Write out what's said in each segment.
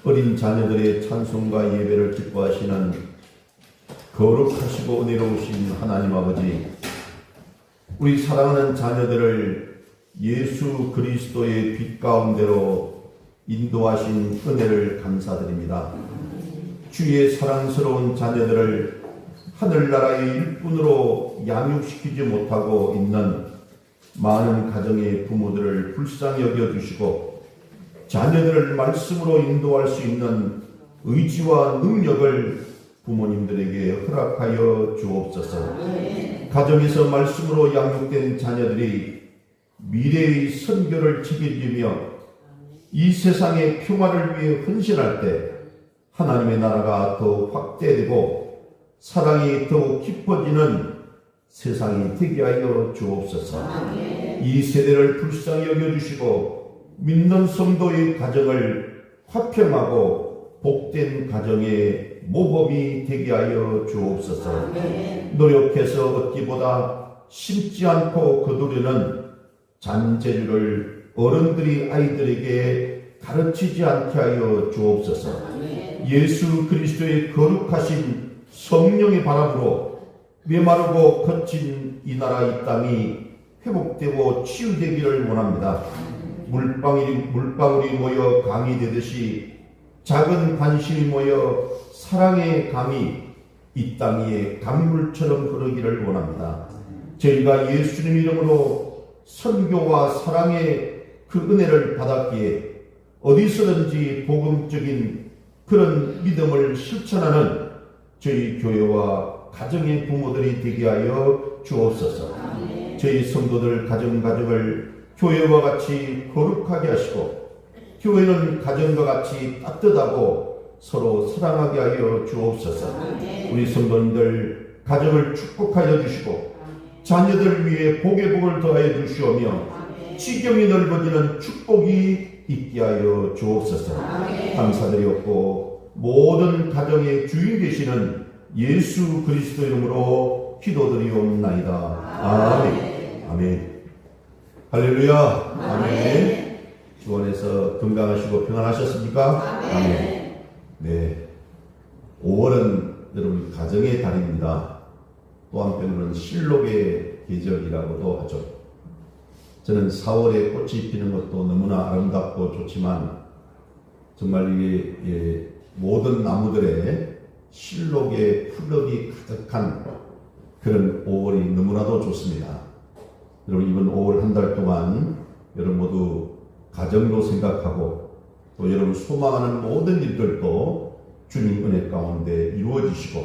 어린 자녀들의 찬송과 예배를 기뻐하시는 거룩하시고 은혜로우신 하나님 아버지, 우리 사랑하는 자녀들을 예수 그리스도의 빛 가운데로 인도하신 은혜를 감사드립니다. 주의 사랑스러운 자녀들을 하늘나라의 일꾼으로 양육시키지 못하고 있는 많은 가정의 부모들을 불쌍히 여겨주시고 자녀들을 말씀으로 인도할 수 있는 의지와 능력을 부모님들에게 허락하여 주옵소서. 가정에서 말씀으로 양육된 자녀들이 미래의 선교를 책임지며 이 세상의 평화를 위해 헌신할 때 하나님의 나라가 더 확대되고 사랑이 더욱 깊어지는 세상이 되게 하여 주옵소서. 이 세대를 불쌍히 여겨주시고 믿는 성도의 가정을 화평하고 복된 가정의 모범이 되게 하여 주옵소서. 노력해서 얻기보다 심지 않고 거두려는 잔재주를 어른들이 아이들에게 가르치지 않게 하여 주옵소서. 예수 그리스도의 거룩하신 성령의 바람으로 메마르고 거친 이 나라 이 땅이 회복되고 치유되기를 원합니다. 물방울이 모여 강이 되듯이 작은 관심이 모여 사랑의 강이 이 땅 위에 강물처럼 흐르기를 원합니다. 저희가 예수님 이름으로 선교와 사랑의 그 은혜를 받았기에 어디서든지 복음적인 그런 믿음을 실천하는 저희 교회와 가정의 부모들이 되게 하여 주옵소서. 저희 성도들 가정을 교회와 같이 거룩하게 하시고 교회는 가정과 같이 따뜻하고 서로 사랑하게 하여 주옵소서. 우리 성도님들 가정을 축복하여 주시고 자녀들 위해 복의 복을 더하여 주시오며 지경이 넓어지는 축복이 있게 하여 주옵소서. 감사드리옵고 모든 가정의 주인 되시는 예수 그리스도 이름으로 기도드리옵나이다. 아멘. 아멘. 할렐루야. 아멘. 주 안에서 건강하시고 평안하셨습니까? 아멘. 네. 5월은 여러분 가정의 달입니다. 또 한편으로는 실록의 계절이라고도 하죠. 저는 4월에 꽃이 피는 것도 너무나 아름답고 좋지만 정말 이게 모든 나무들의 실록의 푸르기 가득한 그런 5월이 너무나도 좋습니다. 여러분 이번 5월 한 달 동안 여러분 모두 가정으로 생각하고 또 여러분 소망하는 모든 일들도 주님 은혜 가운데 이루어지시고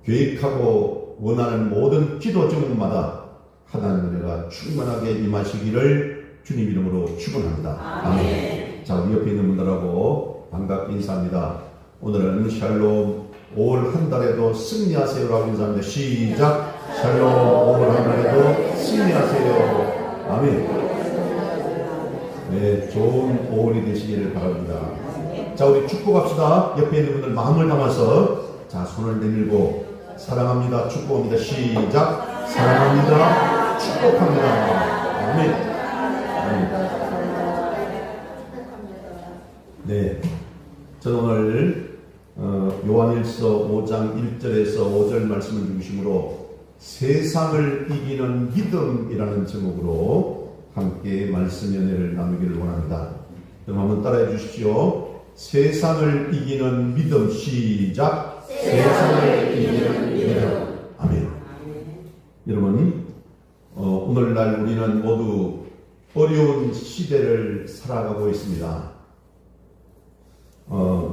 계획하고 원하는 모든 기도 제목마다 하나님 은혜가 충만하게 임하시기를 주님 이름으로 축원합니다. 아멘. 자, 우리 옆에 있는 분들하고 반갑게 인사합니다. 오늘은 샬롬 5월 한 달에도 승리하세요라고 인사합니다. 시작. 샬롬 5월 한 달에도 승리하세요. 아멘. 네, 좋은 5월이 되시기를 바랍니다. 자, 우리 축복합시다. 옆에 있는 분들 마음을 담아서 자, 손을 내밀고 사랑합니다. 축복합니다. 시작. 사랑합니다. 축복합니다. 아멘. 네, 저는 오늘 요한일서 5장 1절에서 5절 말씀을 중심으로 세상을 이기는 믿음이라는 제목으로 함께 말씀 연회를 나누기를 원합니다. 그럼 한번 따라해 주십시오. 세상을 이기는 믿음. 시작. 세상을 이기는 믿음. 아멘. 여러분, 오늘날 우리는 모두 어려운 시대를 살아가고 있습니다.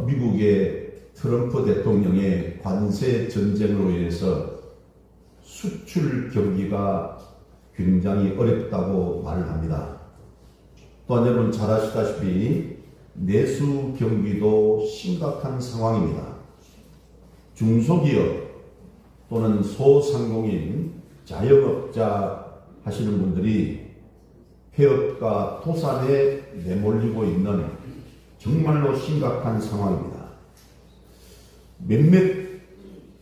미국의 트럼프 대통령의 관세 전쟁으로 인해서 수출 경기가 굉장히 어렵다고 말을 합니다. 또한 여러분 잘 아시다시피 내수 경기도 심각한 상황입니다. 중소기업 또는 소상공인, 자영업자 하시는 분들이 폐업과 도산에 내몰리고 있는 정말로 심각한 상황입니다. 몇몇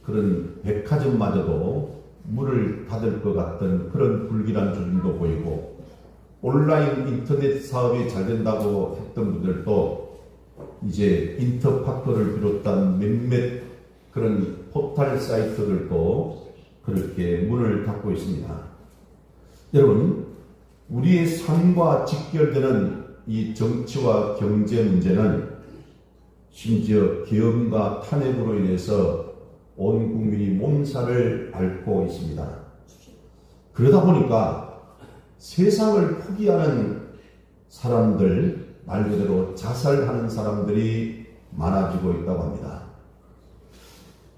그런 백화점마저도 문을 닫을 것 같던 그런 불길한 조짐도 보이고 온라인 인터넷 사업이 잘 된다고 했던 분들도 이제 인터파크를 비롯한 몇몇 그런 포털 사이트들도 그렇게 문을 닫고 있습니다. 여러분, 우리의 삶과 직결되는 이 정치와 경제 문제는 심지어 계엄과 탄핵으로 인해서 온 국민이 몸살을 앓고 있습니다. 그러다 보니까 세상을 포기하는 사람들, 말 그대로 자살하는 사람들이 많아지고 있다고 합니다.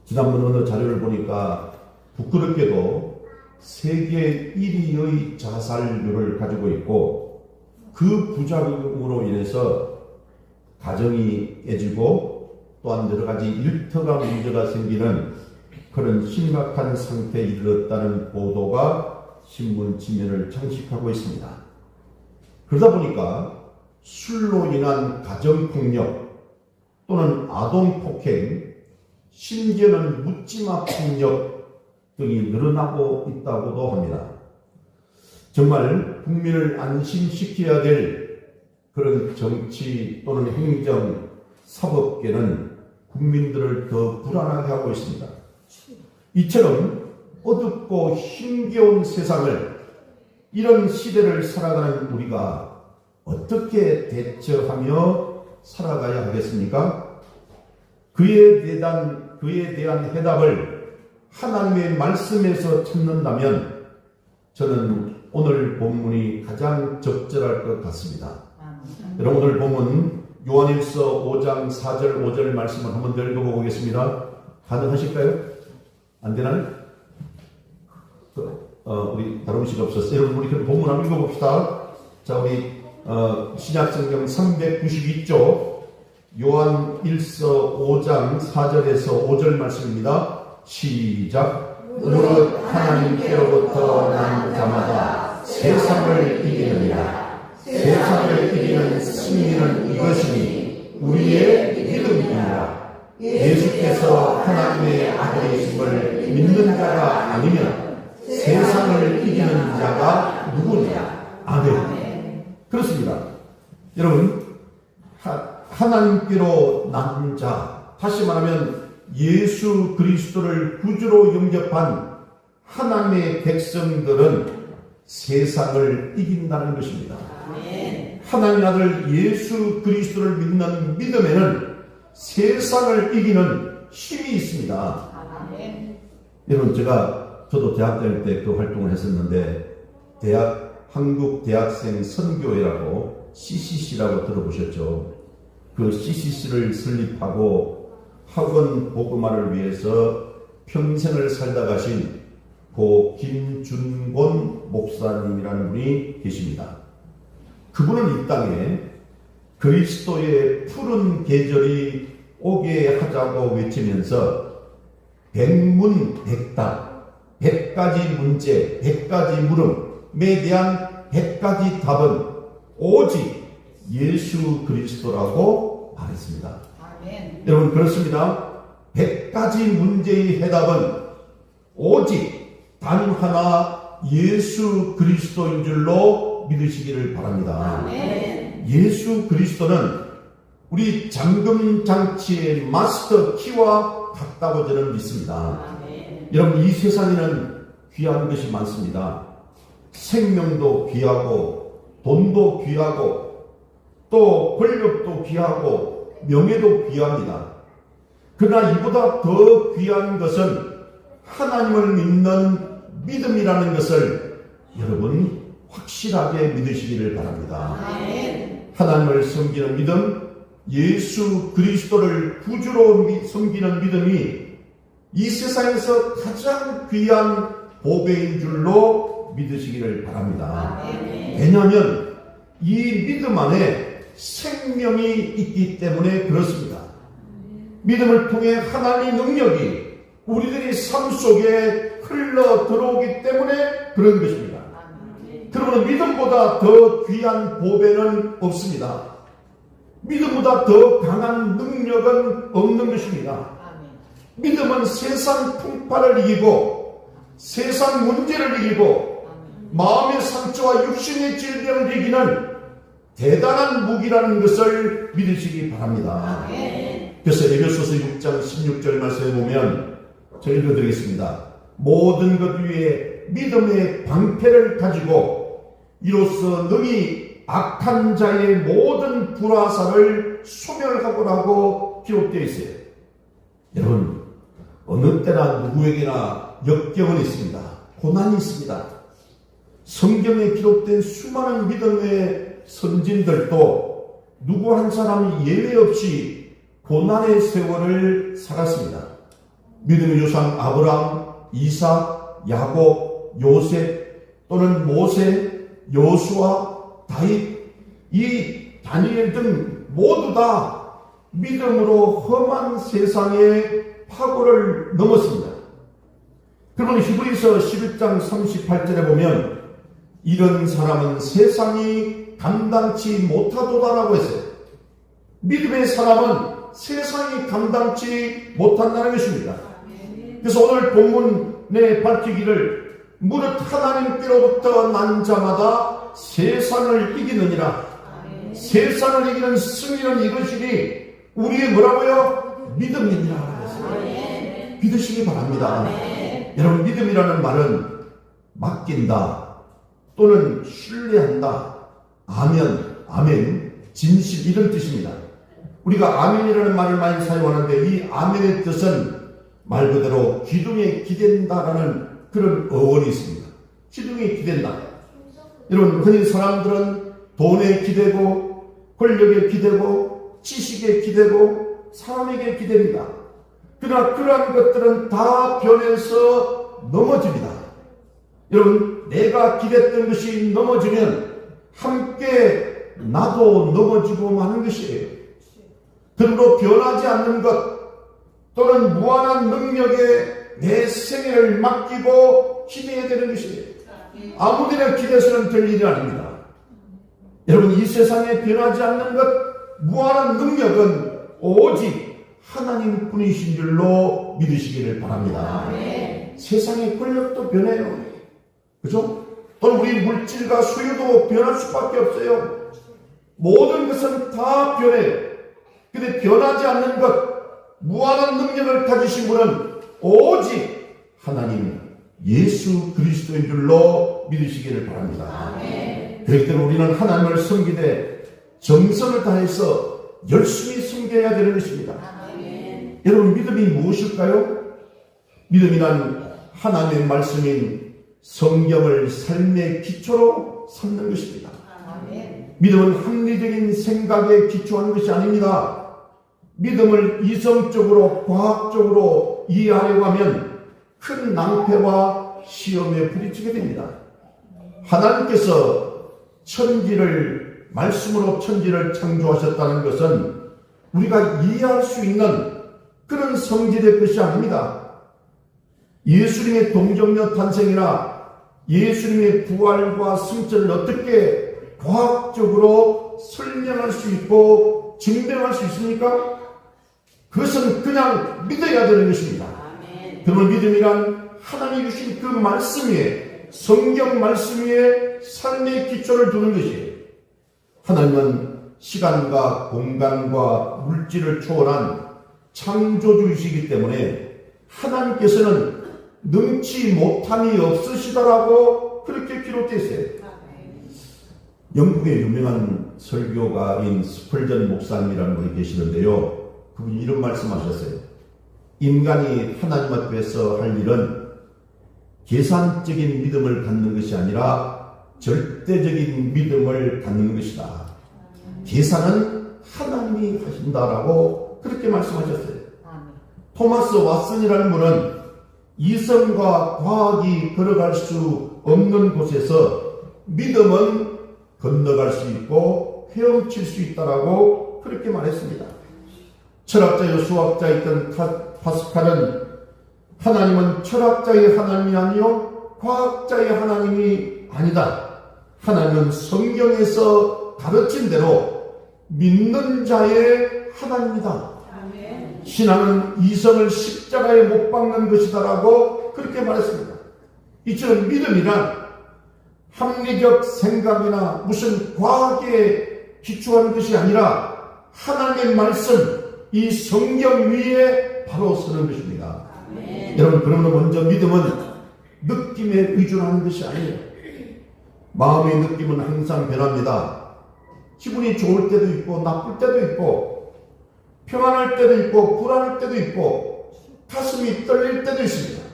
지난번 어느 자료를 보니까 부끄럽게도 세계 1위의 자살률을 가지고 있고, 그 부작용으로 인해서 가정이 깨지고 또한 여러 가지 일터가 문제가 생기는 그런 심각한 상태에 이르렀다는 보도가 신문 지면을 장식하고 있습니다. 그러다 보니까 술로 인한 가정폭력 또는 아동폭행, 심지어는 묻지마 폭력 등이 늘어나고 있다고도 합니다. 정말 국민을 안심시켜야 될 그런 정치 또는 행정, 사법계는 국민들을 더 불안하게 하고 있습니다. 이처럼 어둡고 힘겨운 세상을, 이런 시대를 살아가는 우리가 어떻게 대처하며 살아가야 하겠습니까? 그에 대한 해답을 하나님의 말씀에서 찾는다면 저는 오늘 본문이 가장 적절할 것 같습니다. 여러분, 오늘 본문 요한일서 5장 4절 5절 말씀을 한번 더 읽어보겠습니다. 가능하실까요? 안 되나요? 우리 다른 시가 없었어요. 여러분, 우리 본문 한번 읽어봅시다. 자, 우리 신약성경 392쪽 요한일서 5장 4절에서 5절 말씀입니다. 시작. 무릇 하나님께로부터 난 자마다 세상을 이기느니라. 세상을 이기는 승리는 이것이니 우리의 믿음이니라. 예수께서 하나님의 아들이심을 믿는 자가 아니면 세상을 이기는 자가 누구냐? 아멘. 그렇습니다. 여러분, 하나님께로 난 자, 다시 말하면 예수 그리스도를 구주로 영접한 하나님의 백성들은 세상을 이긴다는 것입니다. 하나님 아들 예수 그리스도를 믿는 믿음에는 세상을 이기는 힘이 있습니다. 여러분, 저도 대학 다닐 때 그 활동을 했었는데, 한국 대학생 선교회라고 CCC라고 들어보셨죠? 그 CCC를 설립하고 학원 복음화를 위해서 평생을 살다 가신 고 김준곤 목사님이라는 분이 계십니다. 그분은 이 땅에 그리스도의 푸른 계절이 오게 하자고 외치면서 백문백답, 100가지 문제, 100가지 물음에 대한 100가지 답은 오직 예수 그리스도라고 말했습니다. 아멘. 여러분, 그렇습니다. 100가지 문제의 해답은 오직 단 하나 예수 그리스도인 줄로 믿으시기를 바랍니다. 아멘. 예수 그리스도는 우리 잠금 장치의 마스터 키와 같다고 저는 믿습니다. 아멘. 여러분, 이 세상에는 귀한 것이 많습니다. 생명도 귀하고, 돈도 귀하고, 또 권력도 귀하고, 명예도 귀합니다. 그러나 이보다 더 귀한 것은 하나님을 믿는 믿음이라는 것을 여러분 확실하게 믿으시기를 바랍니다. 아멘. 하나님을 섬기는 믿음, 예수 그리스도를 구주로 섬기는 믿음이 이 세상에서 가장 귀한 보배인 줄로 믿으시기를 바랍니다. 아멘. 왜냐하면 이 믿음 안에 생명이 있기 때문에 그렇습니다. 믿음을 통해 하나님의 능력이 우리들의 삶 속에 흘러 들어오기 때문에 그런 것입니다. 그러면 믿음보다 더 귀한 보배는 없습니다. 믿음보다 더 강한 능력은 없는 것입니다. 믿음은 세상 풍파를 이기고, 세상 문제를 이기고, 마음의 상처와 육신의 질병을 이기는 대단한 무기라는 것을 믿으시기 바랍니다. 그래서 에베소서 6장 16절 말씀에 보면 제가 읽어드리겠습니다. 모든 것 위에 믿음의 방패를 가지고 이로써 능히 악한 자의 모든 불화살을 소멸하고라고 기록되어 있어요. 여러분, 어느 때나 누구에게나 역경은 있습니다. 고난이 있습니다. 성경에 기록된 수많은 믿음의 선진들도 누구 한 사람이 예외 없이 고난의 세월을 살았습니다. 믿음의 조상 아브라함, 이삭, 야곱, 요셉 또는 모세, 여호수아, 다윗, 이 다니엘 등 모두 다 믿음으로 험한 세상의 파고를 넘었습니다. 그러면 히브리서 11장 38절에 보면 이런 사람은 세상이 감당치 못하도다라고 했어요. 믿음의 사람은 세상이 감당치 못한다는 것입니다. 그래서 오늘 본문에 밝히기를 무릇 하나님께로부터 난 자마다 세상을 이기느니라. 세상을 이기는 승리는 이것이니 우리의 뭐라고요? 믿음이니라. 믿으시기 바랍니다. 여러분, 믿음이라는 말은 맡긴다 또는 신뢰한다, 아멘, 진실 이런 뜻입니다. 우리가 아멘이라는 말을 많이 사용하는데 이 아멘의 뜻은 말 그대로 기둥에 기댄다라는 그런 어원이 있습니다. 기둥에 기댄다. 여러분, 흔히 사람들은 돈에 기대고 권력에 기대고 지식에 기대고 사람에게 기댑니다. 그러나 그러한 것들은 다 변해서 넘어집니다. 여러분, 내가 기댔던 것이 넘어지면 함께 나도 넘어지고 마는 것이에요. 그러므로 변하지 않는 것 또는 무한한 능력에 내 생애를 맡기고 기대해야 되는 것이에요. 아무데나 기대서는 될 일이 아닙니다. 여러분, 이 세상에 변하지 않는 것, 무한한 능력은 오직 하나님 뿐이신 줄로 믿으시기를 바랍니다. 세상의 권력도 변해요. 그죠? 또는 우리 물질과 수요도 변할 수밖에 없어요. 모든 것은 다 변해요. 근데 변하지 않는 것, 무한한 능력을 가지신 분은 오직 하나님 예수 그리스도인 줄로 믿으시기를 바랍니다. 그렇기 때문에 우리는 하나님을 섬기되 정성을 다해서 열심히 섬겨야 되는 것입니다. 여러분, 믿음이 무엇일까요? 믿음이란 하나님의 말씀인 성경을 삶의 기초로 삼는 것입니다. 믿음은 합리적인 생각에 기초하는 것이 아닙니다. 믿음을 이성적으로 과학적으로 이해하려고 하면 큰 낭패와 시험에 부딪히게 됩니다. 하나님께서 천지를 말씀으로 천지를 창조하셨다는 것은 우리가 이해할 수 있는 그런 성질의 것이 아닙니다. 예수님의 동정녀 탄생이나 예수님의 부활과 승천을 어떻게 과학적으로 설명할 수 있고 증명할 수 있습니까? 그것은 그냥 믿어야 되는 것입니다. 그러면 믿음이란 하나님이 주신 그 말씀 위에, 성경 말씀 위에 삶의 기초를 두는 것이에요. 하나님은 시간과 공간과 물질을 초월한 창조주이시기 때문에 하나님께서는 능치 못함이 없으시다라고 그렇게 기록되어 있어요. 영국의 유명한 설교가인 스펄전 목사님이라는 분이 계시는데요. 그분이 이런 말씀하셨어요. 인간이 하나님 앞에서 할 일은 계산적인 믿음을 갖는 것이 아니라 절대적인 믿음을 갖는 것이다. 계산은 하나님이 하신다라고 그렇게 말씀하셨어요. 토마스 왓슨이라는 분은 이성과 과학이 걸어갈 수 없는 곳에서 믿음은 건너갈 수 있고 헤엄칠 수 있다라고 그렇게 말했습니다. 철학자요 수학자였던 파스칼은 하나님은 철학자의 하나님이 아니요 과학자의 하나님이 아니다. 하나님은 성경에서 가르친 대로 믿는 자의 하나님이다. 신앙은 이성을 십자가에 못 박는 것이다라고 그렇게 말했습니다. 이처럼 믿음이란 합리적 생각이나 무슨 과학의 기초하는 것이 아니라 하나님의 말씀, 이 성경 위에 바로 서는 것입니다. 여러분, 그러면 먼저 믿음은 느낌에 의존하는 것이 아니에요. 마음의 느낌은 항상 변합니다. 기분이 좋을 때도 있고 나쁠 때도 있고 평안할 때도 있고 불안할 때도 있고 가슴이 떨릴 때도 있습니다.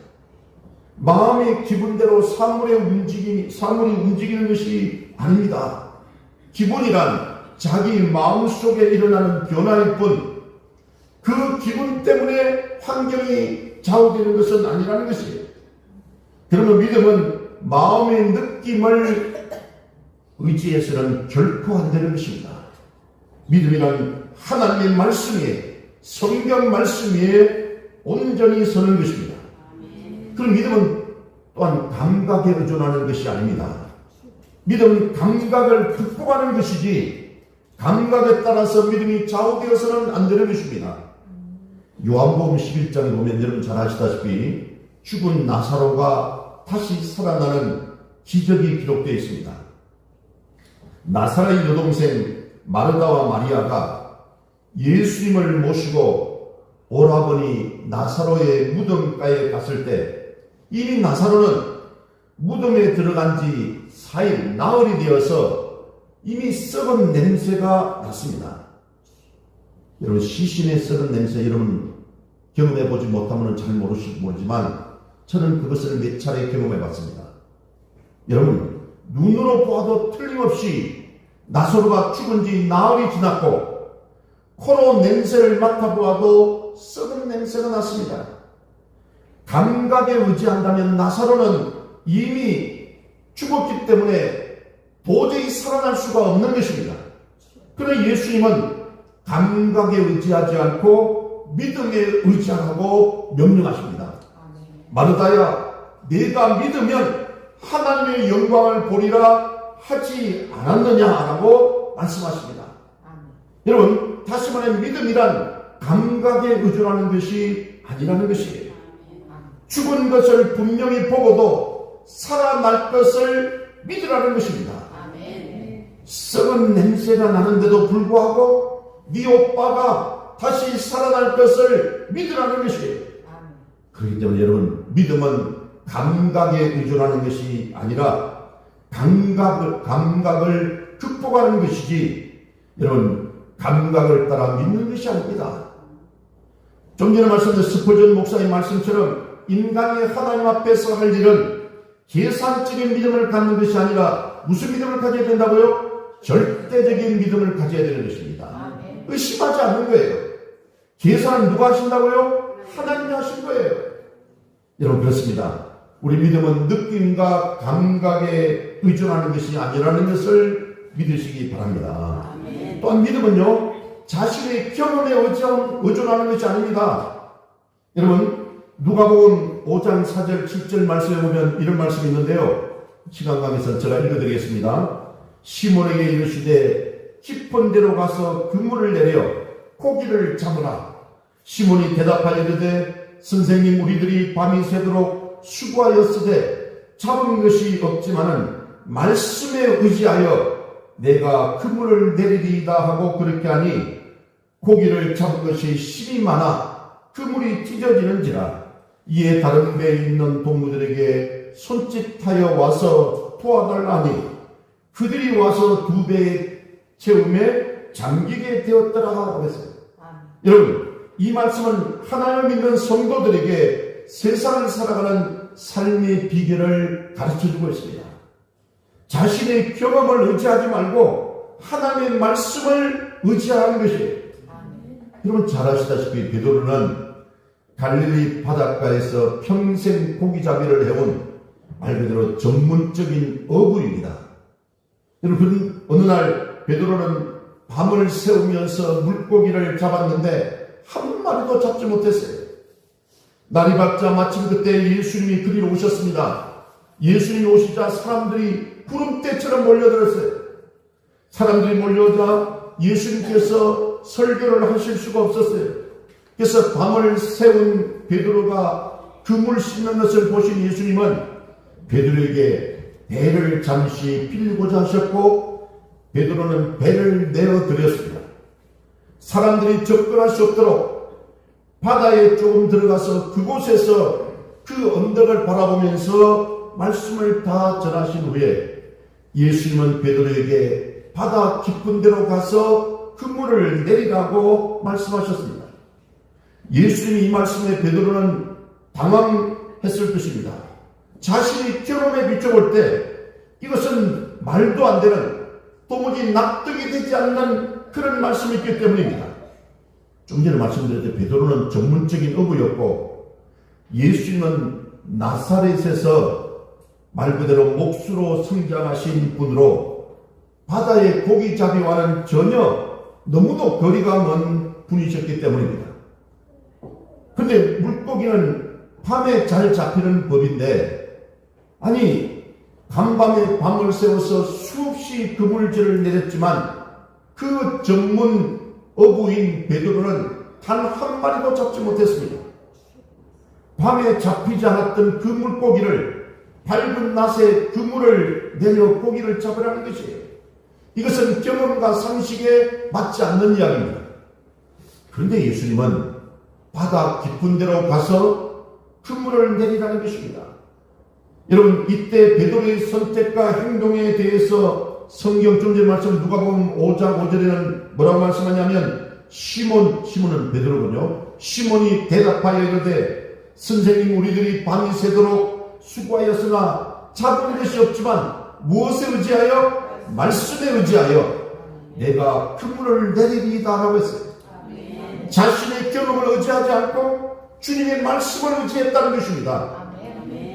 마음의 기분대로 사물이 움직이는 것이 아닙니다. 기분이란 자기 마음속에 일어나는 변화일 뿐 그 기분 때문에 환경이 좌우되는 것은 아니라는 것이에요. 그러면 믿음은 마음의 느낌을 의지해서는 결코 안 되는 것입니다. 믿음이란 하나님의 말씀 위에, 성경 말씀 위에 온전히 서는 것입니다. 그럼 믿음은 또한 감각에 의존하는 것이 아닙니다. 믿음은 감각을 극복하는 것이지 감각에 따라서 믿음이 좌우되어서는 안 되는 것입니다. 요한복음 11장 보면 여러분 잘 아시다시피 죽은 나사로가 다시 살아나는 기적이 기록되어 있습니다. 나사로의 여동생 마르다와 마리아가 예수님을 모시고 오라버니 나사로의 무덤가에 갔을 때 이미 나사로는 무덤에 들어간 지 4일, 나흘이 되어서 이미 썩은 냄새가 났습니다. 여러분, 시신의 썩은 냄새 여러분 경험해보지 못하면 잘 모르지만 저는 그것을 몇 차례 경험해봤습니다. 여러분, 눈으로 보아도 틀림없이 나사로가 죽은 지 나흘이 지났고 코로 냄새를 맡아보아도 썩은 냄새가 났습니다. 감각에 의지한다면 나사로는 이미 죽었기 때문에 도저히 살아날 수가 없는 것입니다. 그러나 예수님은 감각에 의지하지 않고 믿음에 의지하라고 명령하십니다. 마르다야, 내가 믿으면 하나님의 영광을 보리라 하지 않았느냐라고 말씀하십니다. 여러분, 다시 말해 믿음이란 감각에 의존하는 것이 아니라는 것이에요. 죽은 것을 분명히 보고도 살아날 것을 믿으라는 것입니다. 썩은 냄새가 나는데도 불구하고 네 오빠가 다시 살아날 것을 믿으라는 것이에요. 그렇기 때문에 여러분, 믿음은 감각에 의존하는 것이 아니라 감각을 극복하는 것이지 여러분 감각을 따라 믿는 것이 아닙니다. 좀 전에 말씀드린 스포전 목사의 말씀처럼 인간이 하나님 앞에서 할 일은 계산적인 믿음을 갖는 것이 아니라 무슨 믿음을 가져야 된다고요? 절대적인 믿음을 가져야 되는 것입니다. 의심하지 않는 거예요. 계산은 누가 하신다고요? 하나님이 하신 거예요. 여러분, 그렇습니다. 우리 믿음은 느낌과 감각에 의존하는 것이 아니라는 것을 믿으시기 바랍니다. 또한 믿음은요, 자신의 경험에 의존하는 것이 아닙니다. 여러분, 누가복음 5장 4절 7절 말씀에 보면 이런 말씀이 있는데요. 시간 관계에서 제가 읽어드리겠습니다. 시몬에게 이르시되 깊은 데로 가서 그물을 내려 고기를 잡으라. 시몬이 대답하여 이르되 선생님, 우리들이 밤이 새도록 수고하였으되 잡은 것이 없지만은 말씀에 의지하여 내가 그물을 내리리이다 하고 그렇게 하니 고기를 잡은 것이 심이 많아 그물이 찢어지는지라. 이에 다른 배에 있는 동무들에게 손짓하여 와서 도와달라니 그들이 와서 2배의 채움에 잠기게 되었더라 하고 했어요. 여러분, 이 말씀은 하나님을 믿는 성도들에게 세상을 살아가는 삶의 비결을 가르쳐주고 있습니다. 자신의 경험을 의지하지 말고 하나님의 말씀을 의지하는 것이에요. 여러분, 잘 아시다시피 베드로는 갈릴리 바닷가에서 평생 고기잡이를 해온 말 그대로 전문적인 어부입니다. 여러분, 어느 날 베드로는 밤을 새우면서 물고기를 잡았는데 한 마리도 잡지 못했어요. 날이 밝자 마침 그때 예수님이 그리로 오셨습니다. 예수님이 오시자 사람들이 구름대처럼 몰려들었어요. 사람들이 몰려오자 예수님께서 설교를 하실 수가 없었어요. 그래서 밤을 새운 베드로가 그물 씻는 것을 보신 예수님은 베드로에게 배를 잠시 빌리고자 하셨고 베드로는 배를 내어드렸습니다. 사람들이 접근할 수 없도록 바다에 조금 들어가서 그곳에서 그 언덕을 바라보면서 말씀을 다 전하신 후에 예수님은 베드로에게 바다 깊은 데로 가서 그물을 내리라고 말씀하셨습니다. 예수님이 이 말씀에 베드로는 당황했을 것입니다. 자신이 경험에 비춰볼 때 이것은 말도 안 되는, 도무지 납득이 되지 않는 그런 말씀이었기 때문입니다. 좀 전에 말씀드렸듯이 베드로는 전문적인 어부였고 예수님은 나사렛에서 말 그대로 몫으로 성장하신 분으로 바다의 고기잡이와는 전혀 너무도 거리가 먼 분이셨기 때문입니다. 근데 물고기는 밤에 잘 잡히는 법인데, 아니 간밤에 밤을 새워서 수없이 그물질을 내렸지만 그 전문 어부인 베드로는 단 한 마리도 잡지 못했습니다. 밤에 잡히지 않았던 그 물고기를 밝은 낮에 그물을 내려 고기를 잡으라는 것이에요. 이것은 경험과 상식에 맞지 않는 이야기입니다. 그런데 예수님은 바다 깊은 데로 가서 그물을 내리라는 것입니다. 여러분, 이때 베드로의 선택과 행동에 대해서 성경 좀 전에 말씀 누가복음 5장 5절에는 뭐라고 말씀하냐면 시몬은 베드로군요. 시몬이 대답하여 이르되 선생님, 우리들이 밤이 새도록 수고하였으나 잡은 것이 없지만 무엇에 의지하여? 말씀에 의지하여 내가 그물을 내리리이다 라고 했어요. 자신의 경험을 의지하지 않고 주님의 말씀을 의지했다는 것입니다.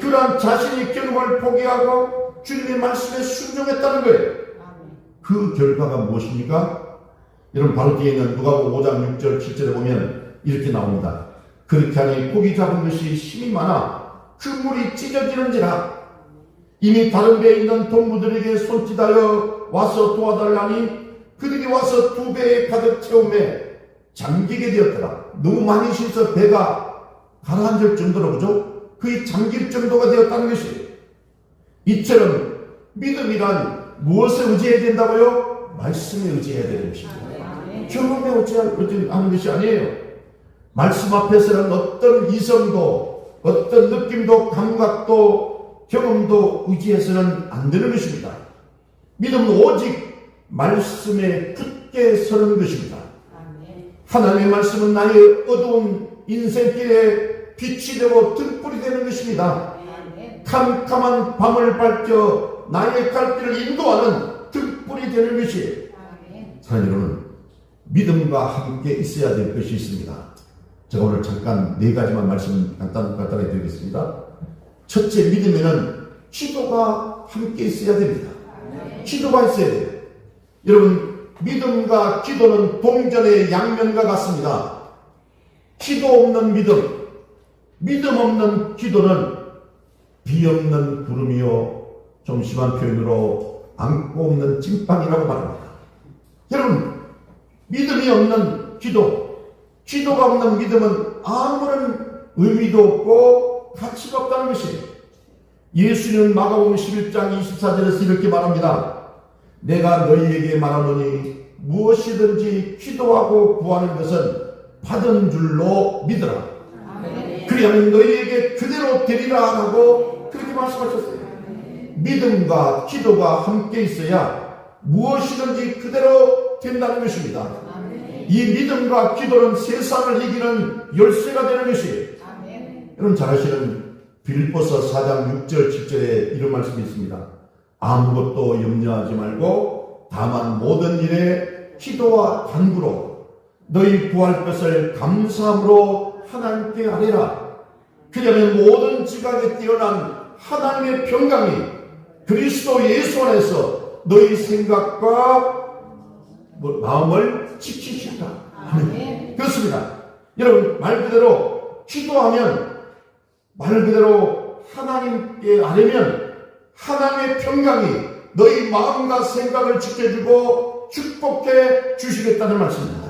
그러한 자신의 경험을 포기하고 주님의 말씀에 순종했다는 거예요. 그 결과가 무엇입니까? 여러분, 바로 뒤에 있는 누가복음 5장 6절 7절에 보면 이렇게 나옵니다. 그렇게 하니 고기 잡은 것이 힘이 많아 그 물이 찢어지는지라 이미 다른 배에 있는 동무들에게 손짓하여 와서 도와달라니 그들이 와서 2배에 가득 채우매 잠기게 되었더라. 너무 많이 쉬어서 배가 가라앉을 정도로, 그죠? 거의 잠길 정도가 되었다는 것이, 이처럼 믿음이란 무엇에 의지해야 된다고요? 말씀에 의지해야 되는 것입니다. 경험에 의지하는 것이 아니에요. 말씀 앞에서는 어떤 이성도, 어떤 느낌도, 감각도, 경험도 의지해서는 안 되는 것입니다. 믿음은 오직 말씀에 굳게 서는 것입니다. 하나님의 말씀은 나의 어두운 인생길에 빛이 되고 등불이 되는 것입니다. 캄캄한 밤을 밝혀 나의 갈 길을 인도하는 등불이 되는 것이에요. 사랑하는 여러분, 믿음과 함께 있어야 될 것이 있습니다. 제가 오늘 잠깐 4가지만 말씀 간단하게 드리겠습니다. 첫째, 믿음에는 기도가 함께 있어야 됩니다. 기도가 있어야 돼요. 여러분, 믿음과 기도는 동전의 양면과 같습니다. 기도 없는 믿음, 믿음 없는 기도는 비 없는 구름이요, 좀 심한 표현으로 안고 없는 찐빵이라고 말합니다. 여러분, 믿음이 없는 기도, 기도가 없는 믿음은 아무런 의미도 없고 가치가 없다는 것이에요. 예수님은 마가복음 11장 24절에서 이렇게 말합니다. 내가 너희에게 말하노니 무엇이든지 기도하고 구하는 것은 받은 줄로 믿으라. 그리하면 너희에게 그대로 되리라 하고 그렇게 말씀하셨어요. 믿음과 기도가 함께 있어야 무엇이든지 그대로 된다는 것입니다. 이 믿음과 기도는 세상을 이기는 열쇠가 되는 것이에요. 여러분 잘 아시는 빌립보서 4장 6절 7절에 이런 말씀이 있습니다. 아무것도 염려하지 말고 다만 모든 일에 기도와 간구로 너희 구할 것을 감사함으로 하나님께 아뢰라. 그러면 모든 지각에 뛰어난 하나님의 평강이 그리스도 예수 안에서 너희 생각과 마음을 지키시다. 아멘. 그렇습니다. 여러분, 말 그대로 기도하면, 말 그대로 하나님께 아뢰면 하나님의 평강이 너희 마음과 생각을 지켜주고 축복해 주시겠다는 말씀입니다.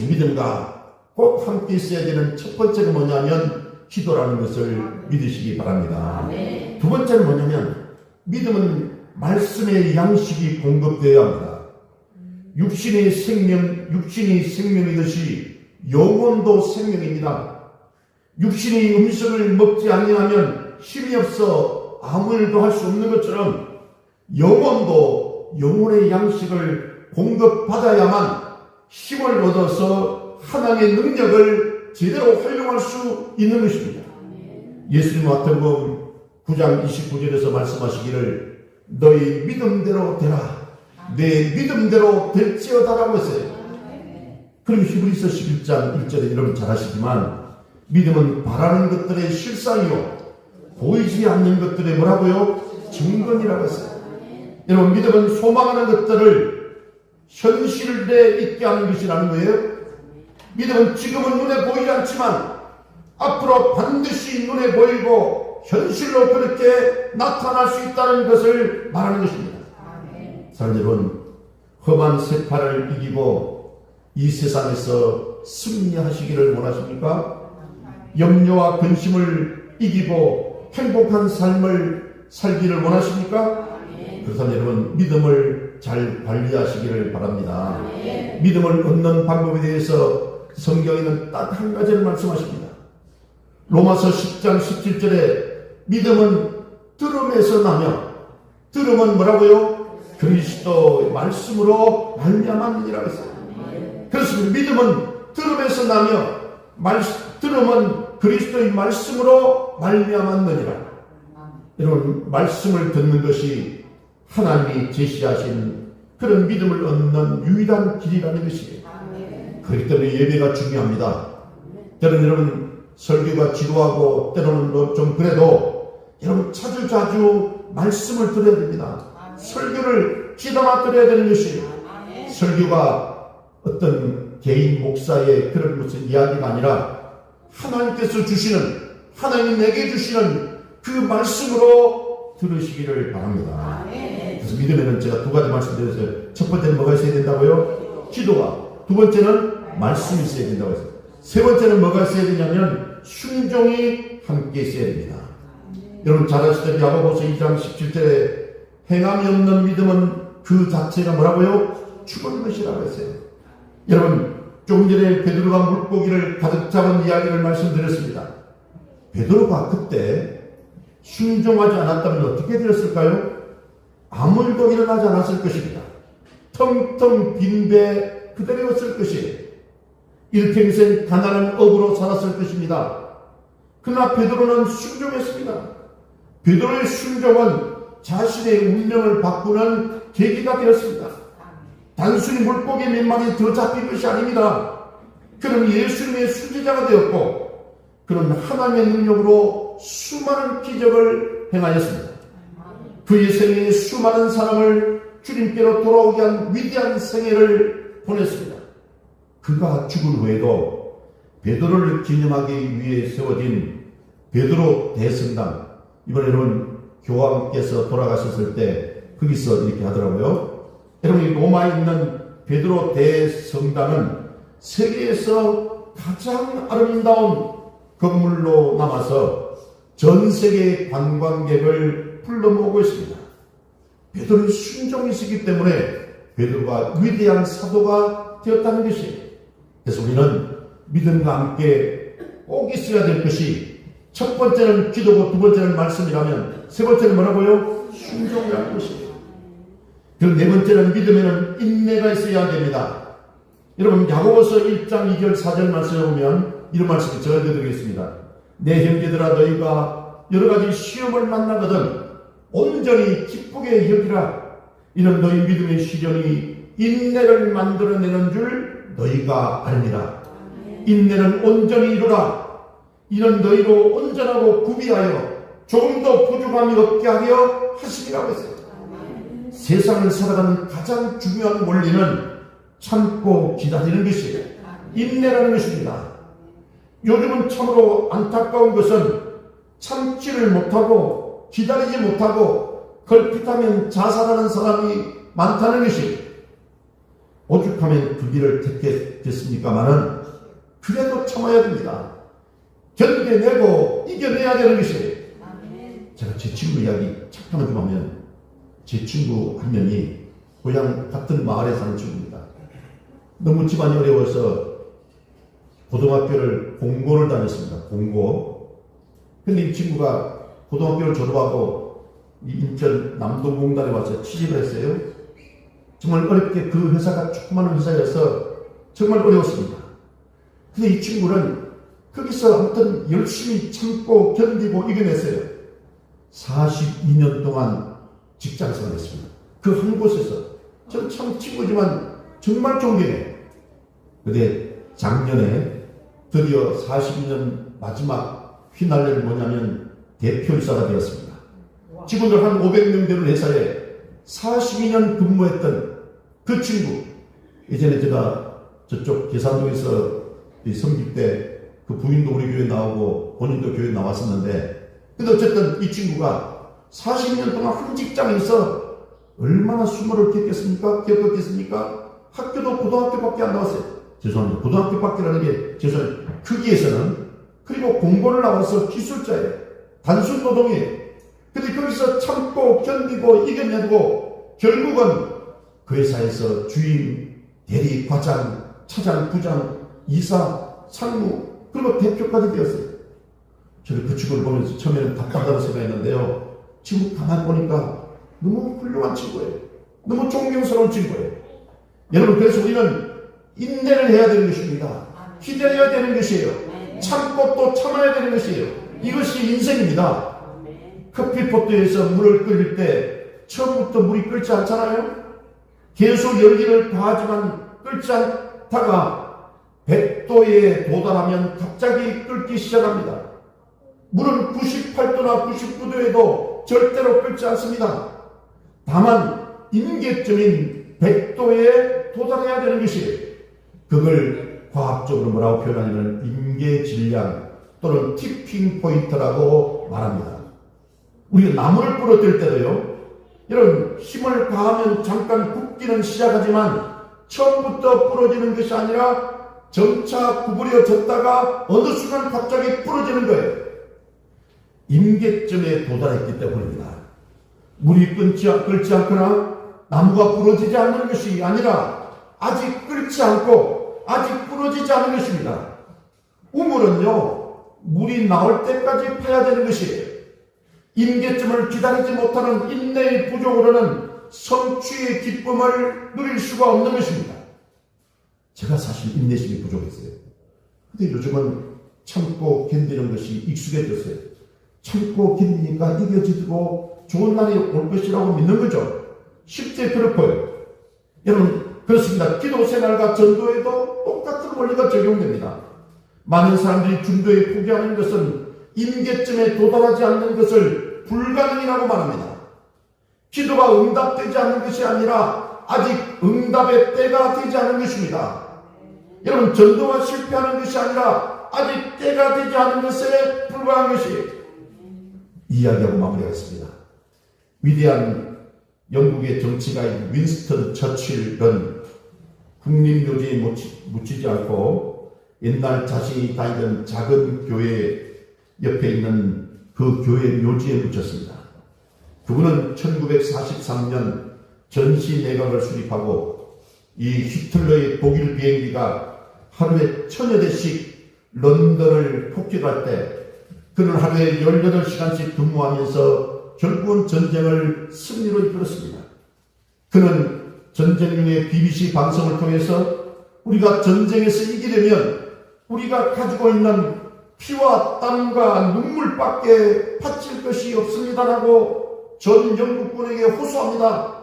믿음과 꼭 함께 있어야 되는 첫 번째는 뭐냐면 기도라는 것을 믿으시기 바랍니다. 두 번째는 뭐냐면 믿음은 말씀의 양식이 공급되어야 합니다. 육신이 생명이듯이 영혼도 생명입니다. 육신이 음식을 먹지 아니하면 힘이 없어 아무 일도 할 수 없는 것처럼 영혼도 영혼의 양식을 공급받아야만 힘을 얻어서 하나님의 능력을 제대로 활용할 수 있는 것입니다. 예수님 마태복음 9장 29절에서 말씀하시기를 너희 믿음대로 되라. 내 믿음대로 될지어다라고 했어요. 그럼 히브리서 11장 1절에 여러분 잘 아시지만 믿음은 바라는 것들의 실상이요 보이지 않는 것들의 뭐라고요? 증거이라고 했어요. 여러분 믿음은 소망하는 것들을 현실에 있게 하는 것이라는 거예요. 믿음은 지금은 눈에 보이지 않지만 앞으로 반드시 눈에 보이고 현실로 그렇게 나타날 수 있다는 것을 말하는 것입니다. 사랑하는 여러분, 험한 세파를 이기고 이 세상에서 승리하시기를 원하십니까? 염려와 근심을 이기고 행복한 삶을 살기를 원하십니까? 그렇다면 여러분 믿음을 잘 관리하시기를 바랍니다. 믿음을 얻는 방법에 대해서 성경에는 딱 한 가지를 말씀하십니다. 로마서 10장 17절에 믿음은 들음에서 나며 들음은 뭐라고요? 그리스도 말씀으로 말미암았느니라 했어요. 그렇습니다. 믿음은 들음에서 나며 들음은 그리스도의 말씀으로 말미암았느니라. 여러분 말씀을 듣는 것이 하나님이 제시하신 그런 믿음을 얻는 유일한 길이라는 것이에요. 그렇기 때문에 예배가 중요합니다. 때로는 여러분 설교가 지루하고 때로는 좀 그래도 여러분 자주 말씀을 들어야 됩니다. 설교를 기다려 드려야 되는 것이에요. 설교가 어떤 개인 목사의 그런 무슨 이야기가 아니라 하나님께서 주시는 하나님이 내게 주시는 그 말씀으로 들으시기를 바랍니다. 그래서 믿음에는 제가 두 가지 말씀드렸어요. 첫 번째는 뭐가 있어야 된다고요? 기도가. 두 번째는 말씀이 있어야 된다고 했어요. 세 번째는 뭐가 있어야 되냐면 순종이 함께 있어야 됩니다. 여러분 잘 아시다시피 야고보서 2장 17절에 행함이 없는 믿음은 그 자체가 뭐라고요? 죽은 것이라고 했어요. 여러분 조금 전에 베드로가 물고기를 가득 잡은 이야기를 말씀드렸습니다. 베드로가 그때 순종하지 않았다면 어떻게 되었을까요? 아무 일도 일어나지 않았을 것입니다. 텅텅 빈 배 그대로였을 것이에요. 일평생 가난한 업으로 살았을 것입니다. 그러나 베드로는 순종했습니다. 베드로의 순종은 자신의 운명을 바꾸는 계기가 되었습니다. 단순히 물고기 몇 마리 더 잡힌 것이 아닙니다. 그는 예수님의 수제자가 되었고 그는 하나님의 능력으로 수많은 기적을 행하였습니다. 그의 생애에 수많은 사람을 주님께로 돌아오게 한 위대한 생애를 보냈습니다. 그가 죽은 후에도 베드로를 기념하기 위해 세워진 베드로 대성당, 이번에 여러분 교황께서 돌아가셨을 때 거기서 이렇게 하더라고요. 여러분 이 로마에 있는 베드로 대성당은 세계에서 가장 아름다운 건물로 남아서 전 세계 관광객을 불러 모으고 있습니다. 베드로의 순종이 있었기 때문에 베드로가 위대한 사도가 되었다는 것이에요. 그래서 우리는 믿음과 함께 꼭 있어야 될 것이 첫 번째는 기도고 두 번째는 말씀이라면 세 번째는 뭐라고요? 순종이라는 것이에요. 그리고 네 번째는 믿음에는 인내가 있어야 됩니다. 여러분 야고보서 1장 2절 4절 말씀에 보면 이런 말씀을 전해드리겠습니다. 내 형제들아 너희가 여러가지 시험을 만나거든 온전히 기쁘게 여기라. 이는 너희 믿음의 시련이 인내를 만들어내는 줄 너희가 알리라. 인내는 온전히 이루라. 이는 너희로 온전하고 구비하여 조금도 부족함이 없게 하려 하시리라고 했어요. 세상을 살아가는 가장 중요한 원리는 참고 기다리는 것이에요. 인내라는 것입니다. 요즘은 참으로 안타까운 것은 참지를 못하고 기다리지 못하고 걸핏하면 자살하는 사람이 많다는 것이에요. 오죽하면 그 길을 택했겠습니까마는 그래도 참아야 됩니다. 견뎌내고 이겨내야 되는 것이에요. 제가 제 친구 이야기 잠깐만 좀 하면 제 친구 한 명이 고향 같은 마을에 사는 친구입니다. 너무 집안이 어려워서 고등학교를 공고를 다녔습니다. 공고. 근데 이 친구가 고등학교를 졸업하고 이 인천 남동공단에 와서 취직을 했어요. 정말 어렵게 그 회사가 조그마한 회사여서 정말 어려웠습니다. 근데 이 친구는 거기서 아무튼 열심히 참고 견디고 이겨냈어요. 42년 동안 직장 생활했습니다. 그 한 곳에서. 저는 참 친구지만 정말 존경해요. 근데 작년에 드디어 42년 마지막 휘날레를 뭐냐면 대표이사가 되었습니다. 직원들 한 500명 되는 회사에 42년 근무했던 그 친구. 예전에 제가 저쪽 계산동에서 섬길 때 그 부인도 우리 교회 나오고 본인도 교회 나왔었는데, 근데 어쨌든 이 친구가 40년 동안 한 직장에서 얼마나 수모를 겪었겠습니까? 학교도 고등학교밖에 안 나왔어요. 죄송합니다. 고등학교밖에라는 게 죄송해요. 거기에서는. 그리고 공고를 나와서 기술자예요. 단순 노동이에요. 근데 거기서 참고 견디고 이겨내고 결국은 그 회사에서 주임, 대리, 과장, 차장, 부장, 이사, 상무, 그리고 대표까지 되었어요. 저는 그 친구를 보면서 처음에는 답답하다고 생각했는데요. 지금 가만히 보니까 너무 훌륭한 친구예요. 너무 존경스러운 친구예요. 여러분, 그래서 우리는 인내를 해야 되는 것입니다. 기다려야 되는 것이에요. 참고 또 참아야 되는 것이에요. 이것이 인생입니다. 커피포트에서 물을 끓일 때 처음부터 물이 끓지 않잖아요. 계속 열기를 가하지만 끓지 않다가 100도에 도달하면 갑자기 끓기 시작합니다. 물은 98도나 99도에도 절대로 끓지 않습니다. 다만 임계점인 100도에 도달해야 되는 것이에요. 그걸 과학적으로 뭐라고 표현하냐면 임계질량 또는 티핑 포인트라고 말합니다. 우리가 나무를 부러뜨릴 때도요, 이런 힘을 가하면 잠깐 굽기는 시작하지만 처음부터 부러지는 것이 아니라 점차 구부려졌다가 어느 순간 갑자기 부러지는 거예요. 임계점에 도달했기 때문입니다. 물이 끓지 않거나 나무가 부러지지 않는 것이 아니라 아직 끓지 않고 아직 부러지지 않은 것입니다. 우물은요, 물이 나올 때까지 파야 되는 것이에요. 임계점을 기다리지 못하는 인내의 부족으로는 성취의 기쁨을 누릴 수가 없는 것입니다. 제가 사실 인내심이 부족했어요. 근데 요즘은 참고 견디는 것이 익숙해졌어요. 참고 견디니까 이겨지고 좋은 날이 올 것이라고 믿는 거죠. 실제 그렇고요. 여러분, 그렇습니다. 기도 생활과 전도에도 똑같은 원리가 적용됩니다. 많은 사람들이 중도에 포기하는 것은 임계점에 도달하지 않는 것을 불가능이라고 말합니다. 기도가 응답되지 않는 것이 아니라 아직 응답의 때가 되지 않은 것입니다. 여러분, 전도가 실패하는 것이 아니라 아직 때가 되지 않은 것에 불과한 것이 이야기하고 마무리하겠습니다. 위대한 영국의 정치가인 윈스턴 처칠은 국립묘지에 묻히지 않고 옛날 자신이 다니던 작은 교회 옆에 있는 그 교회 묘지에 묻혔습니다. 그분은 1943년 전시 내각을 수립하고 이 히틀러의 독일 비행기가 하루에 1000여 대씩 런던을 폭격할 때 그는 하루에 18시간씩 근무하면서 결국은 전쟁을 승리로 이끌었습니다. 그는 전쟁 중에 BBC 방송을 통해서 우리가 전쟁에서 이기려면 우리가 가지고 있는 피와 땀과 눈물밖에 바칠 것이 없습니다라고 전 영국군에게 호소합니다.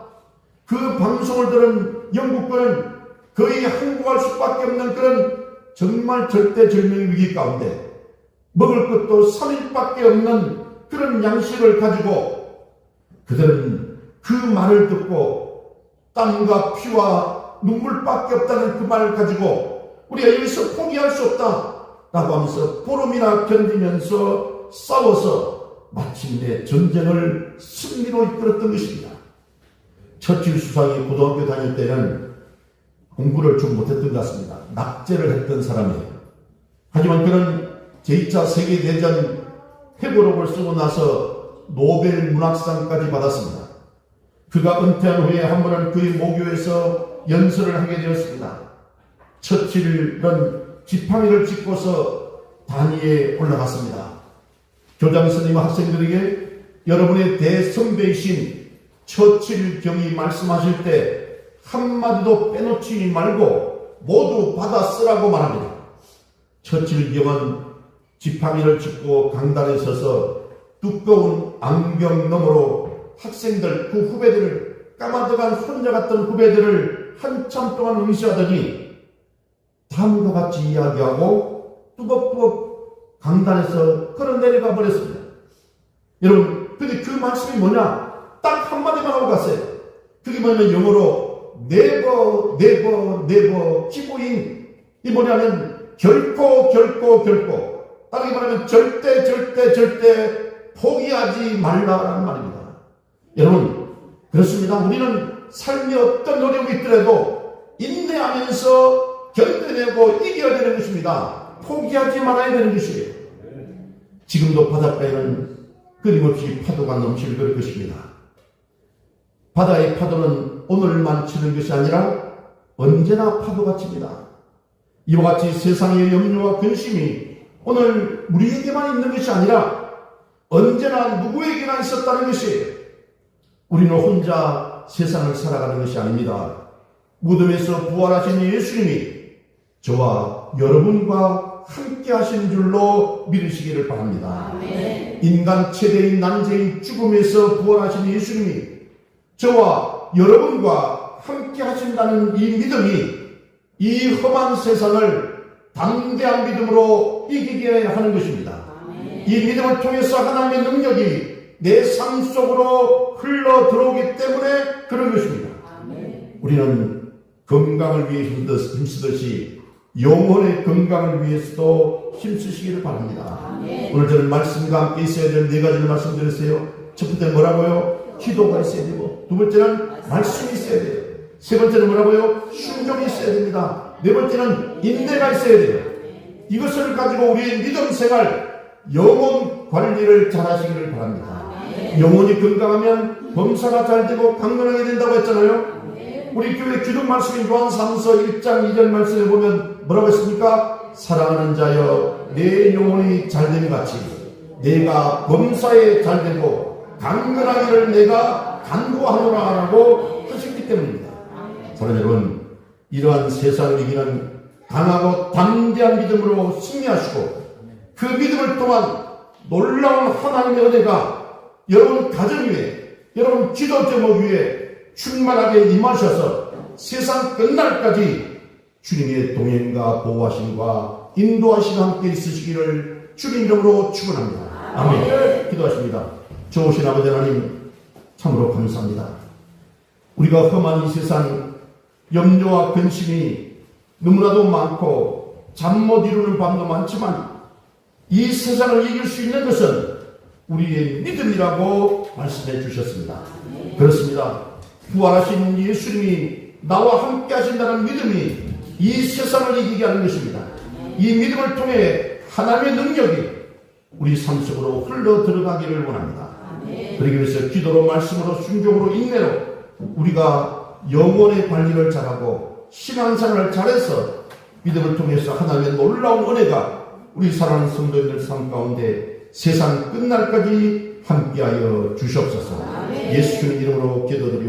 그 방송을 들은 영국군은 거의 항복할 수밖에 없는 그런 정말 절대절명의 위기 가운데 먹을 것도 3일밖에 없는 그런 양식을 가지고 그들은 그 말을 듣고 땀과 피와 눈물밖에 없다는 그 말을 가지고 우리가 여기서 포기할 수 없다 라고 하면서 보름이나 견디면서 싸워서 마침내 전쟁을 승리로 이끌었던 것입니다. 처칠 수상이 고등학교 다닐 때는 공부를 좀 못했던 것 같습니다. 낙제를 했던 사람이에요. 하지만 그는 제2차 세계대전 회고록을 쓰고 나서 노벨 문학상까지 받았습니다. 그가 은퇴한 후에 한 번은 그의 모교에서 연설을 하게 되었습니다. 처칠은 지팡이를 짚고서 단위에 올라갔습니다. 교장 선생님과 학생들에게 여러분의 대선배이신 처칠 경이 말씀하실 때 한마디도 빼놓지 말고 모두 받아 쓰라고 말합니다. 처칠 경은 지팡이를 짚고 강단에 서서 두꺼운 안경 너머로 학생들, 그 후배들을, 까마득한 손자 같던 후배들을 한참 동안 응시하더니 다음과 같이 이야기하고 뚜벅뚜벅 강단에서 걸어 내려가 버렸습니다. 여러분, 근데 그 말씀이 뭐냐? 딱 한마디만 하고 갔어요. 그게 뭐냐면 영어로 never, never, never, 기부인. 이 뭐냐면 결코, 결코, 결코. 다르게 말하면 절대, 절대, 절대 포기하지 말라라는 말입니다. 여러분, 그렇습니다. 우리는 삶에 어떤 어려움이 있더라도 인내하면서 견뎌내고 이겨야 되는 것입니다. 포기하지 말아야 되는 것이에요. 지금도 바닷가에는 끊임없이 파도가 넘칠 것입니다. 바다의 파도는 오늘만 치는 것이 아니라 언제나 파도가 칩니다. 이와 같이 세상의 염려와 근심이 오늘 우리에게만 있는 것이 아니라 언제나 누구에게나 있었다는 것이에요. 우리는 혼자 세상을 살아가는 것이 아닙니다. 무덤에서 부활하신 예수님이 저와 여러분과 함께 하신 줄로 믿으시기를 바랍니다. 아멘. 인간 최대인 난제인 죽음에서 부활하신 예수님이 저와 여러분과 함께 하신다는 이 믿음이 이 험한 세상을 담대한 믿음으로 이기게 하는 것입니다. 아멘. 이 믿음을 통해서 하나님의 능력이 내 삶 속으로 흘러 들어오기 때문에 그런 것입니다. 아멘. 우리는 건강을 위해 힘쓰듯이 영혼의 건강을 위해서도 힘쓰시기를 바랍니다. 아멘. 오늘 저는 말씀과 함께 있어야 될 네 가지를 말씀드렸어요. 첫 번째는 뭐라고요? 기도가 있어야 되고, 두 번째는 말씀이 있어야 돼요. 세 번째는 뭐라고요? 순종이 있어야 됩니다. 네 번째는 인내가 있어야 돼요. 이것을 가지고 우리의 믿음 생활, 영혼 관리를 잘 하시기를 바랍니다. 영혼이 건강하면 범사가 잘 되고 강건하게 된다고 했잖아요. 우리 교회 기독 말씀인 요한삼서 1장 2절 말씀에 보면 뭐라고 했습니까? 사랑하는 자여 내 영혼이 잘됨 같이 내가 범사에 잘되고 강건하기를 내가 간구하노라라고 하셨기 때문입니다. 사랑하는 여러분, 이러한 세상을 이기는 강하고 담대한 믿음으로 승리하시고 그 믿음을 통한 놀라운 하나님의 은혜가 여러분 가정 위에, 여러분 기도 제목 위에 충만하게 임하셔서 세상 끝날까지 주님의 동행과 보호하심과 인도하심과 함께 있으시기를 주님 이름으로 축원합니다. 아멘. 기도하십니다. 좋으신 아버지 하나님, 참으로 감사합니다. 우리가 험한 이 세상, 염려와 근심이 너무나도 많고 잠 못 이루는 밤도 많지만 이 세상을 이길 수 있는 것은 우리의 믿음이라고 말씀해 주셨습니다. 그렇습니다. 부활하신 예수님이 나와 함께 하신다는 믿음이 이 세상을 이기게 하는 것입니다. 이 믿음을 통해 하나님의 능력이 우리 삶 속으로 흘러 들어가기를 원합니다. 그러기 위해서 기도로, 말씀으로, 순종으로, 인내로 우리가 영혼의 관리를 잘하고 신앙생활을 잘해서 믿음을 통해서 하나님의 놀라운 은혜가 우리 사랑하는 성도님들 삶 가운데 세상 끝날까지 함께하여 주시옵소서. 예수 주님 이름으로 기도드리옵소서.